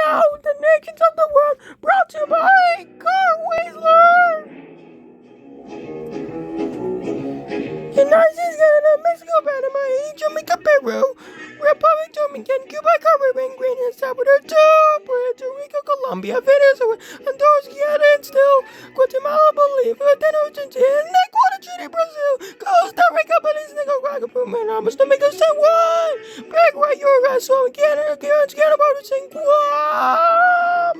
now the nations of the world, brought to you by Wheezer. United States, Canada, Mexico, Panama, Jamaica, Peru, Republic Dominican, Cuba, Caribbean, Grenada, El Salvador, Puerto Rico, Colombia, Venezuela, Honduras, Guyana, and still Guatemala, Bolivia, then Argentina, Ecuador, Chile, Brazil, Costa Rica, Belize, Nicaragua, Peru, Bahamas, Dominica, San Juan, Paraguay, Uruguay, Sweden, Canada, Canada, St. Guam.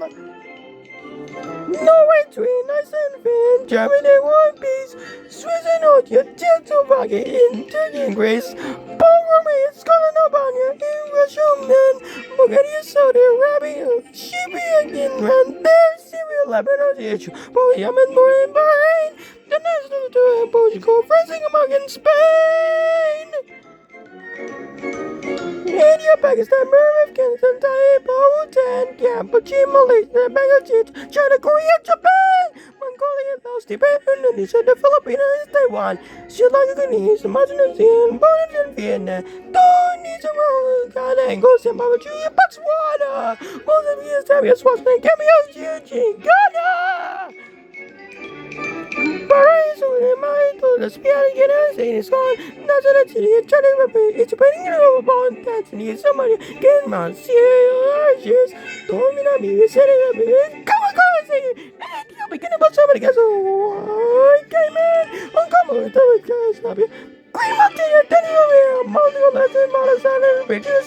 Norway, Sweden, Iceland, Finland, Germany, One Piece, Swiss and Austria, Czechoslovakia, Turkey and Greece, Bulgaria, Scotland, Albania, English, Oman, Bulgaria, Saudi Arabia, Cyprus, Iran, there, Syria, Lebanon, Israel, Yemen, Bahrain, the National Tour, Portugal, France, Singapore, Spain. India, Pakistan, Burma, Afghanistan, Thailand, Bhutan, Cambodia, Malaysia, Bangladesh, China, Korea, Japan, Mongolia, Laos, Tibet, Indonesia, the Philippines, Taiwan, Sri Lanka, Indonesia, New Zealand, Bhutan, Vietnam, Indonesia, Ghana, Angola, Zimbabwe, Chile, Botswana, Mozambique, Zambia, Swaziland, Gambia, Ghana. Bahrain, Sudan, Mali, Lesbian, Guinea, Scotland, Nazareth City, China, Participating in Overbond, Tanzania, Somalia, Denmark, Seychelles, Namibia, Senegal, Kamakazi, and you'll be getting about somebody gets a white Cayman, Uncommon, Yugoslavia, Green Mountain, Tanzania, Mongolia, Latin, Malazan, and British,